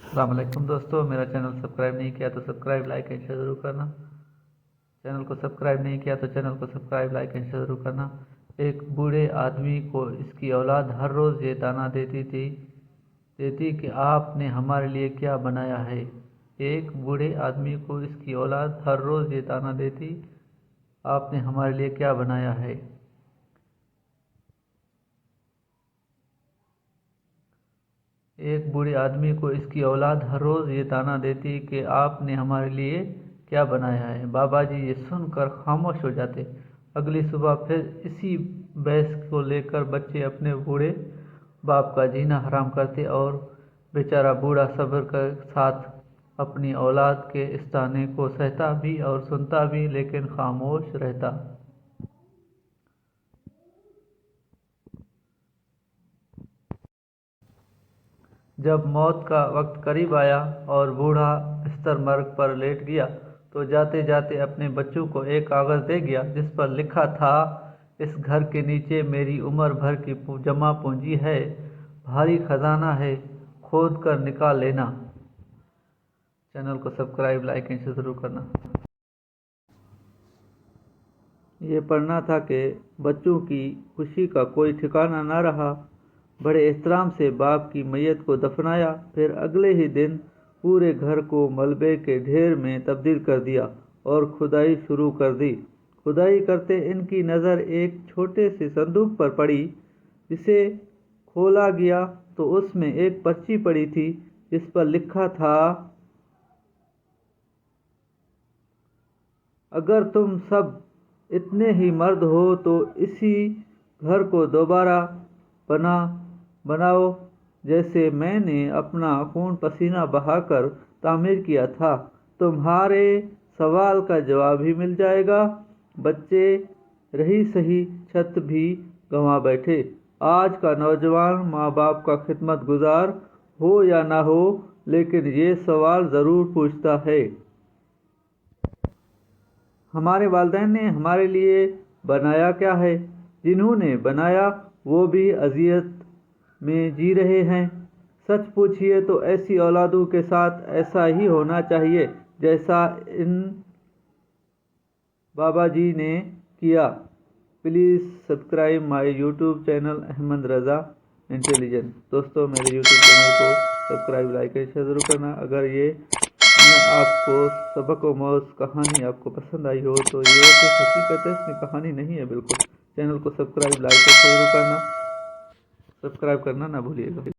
السلام علیکم دوستو، میرا چینل سبسکرائب نہیں کیا تو سبسکرائب لائک اینڈ شیئر ضرور کرنا۔ چینل کو سبسکرائب نہیں کیا تو چینل کو سبسکرائب لائک اینڈ شیئر ضرور کرنا۔ ایک بوڑھے آدمی کو اس کی اولاد ہر روز یہ طعنہ دیتی کہ آپ نے ہمارے لیے کیا بنایا ہے۔ ایک بوڑھے آدمی کو اس کی اولاد ہر روز یہ طعنہ دیتی، آپ نے ہمارے لیے کیا بنایا ہے۔ ایک بوڑھے آدمی کو اس کی اولاد ہر روز یہ طعنہ دیتی کہ آپ نے ہمارے لیے کیا بنایا ہے۔ بابا جی یہ سن کر خاموش ہو جاتے۔ اگلی صبح پھر اسی بحث کو لے کر بچے اپنے بوڑھے باپ کا جینا حرام کرتے اور بیچارہ بوڑھا صبر کے ساتھ اپنی اولاد کے اس طعنے کو سہتا بھی اور سنتا بھی، لیکن خاموش رہتا۔ جب موت کا وقت قریب آیا اور بوڑھا بستر مرگ پر لیٹ گیا تو جاتے جاتے اپنے بچوں کو ایک کاغذ دے گیا جس پر لکھا تھا، اس گھر کے نیچے میری عمر بھر کی جمع پونجی ہے، بھاری خزانہ ہے، کھود کر نکال لینا۔ چینل کو سبسکرائب لائک اینڈ شیئر ضرور کرنا۔ یہ پڑھنا تھا کہ بچوں کی خوشی کا کوئی ٹھکانہ نہ رہا۔ بڑے احترام سے باپ کی میت کو دفنایا، پھر اگلے ہی دن پورے گھر کو ملبے کے ڈھیر میں تبدیل کر دیا اور کھدائی شروع کر دی۔ کھدائی کرتے ان کی نظر ایک چھوٹے سے صندوق پر پڑی، جسے کھولا گیا تو اس میں ایک پرچی پڑی تھی جس پر لکھا تھا، اگر تم سب اتنے ہی مرد ہو تو اسی گھر کو دوبارہ بناؤ جیسے میں نے اپنا خون پسینہ بہا کر تعمیر کیا تھا، تمہارے سوال کا جواب بھی مل جائے گا۔ بچے رہی سہی چھت بھی گنوا بیٹھے۔ آج کا نوجوان ماں باپ کا خدمت گزار ہو یا نہ ہو، لیکن یہ سوال ضرور پوچھتا ہے، ہمارے والدین نے ہمارے لیے بنایا کیا ہے؟ جنہوں نے بنایا وہ بھی اذیت میں جی رہے ہیں۔ سچ پوچھیے تو ایسی اولادوں کے ساتھ ایسا ہی ہونا چاہیے جیسا ان بابا جی نے کیا۔ Please subscribe my YouTube channel Ahmed Raza intelligent. دوستو میرے یوٹیوب چینل کو سبسکرائب لائک اور شیئر ضرور کرنا۔ اگر یہ آپ کو سبق و موز کہانی آپ کو پسند آئی ہو تو یہ صرف حقیقت ہے، اس میں کہانی نہیں ہے بالکل۔ چینل کو سبسکرائب لائک اور شیئر ضرور کرنا، سبسکرائب کرنا نہ بھولیے گا۔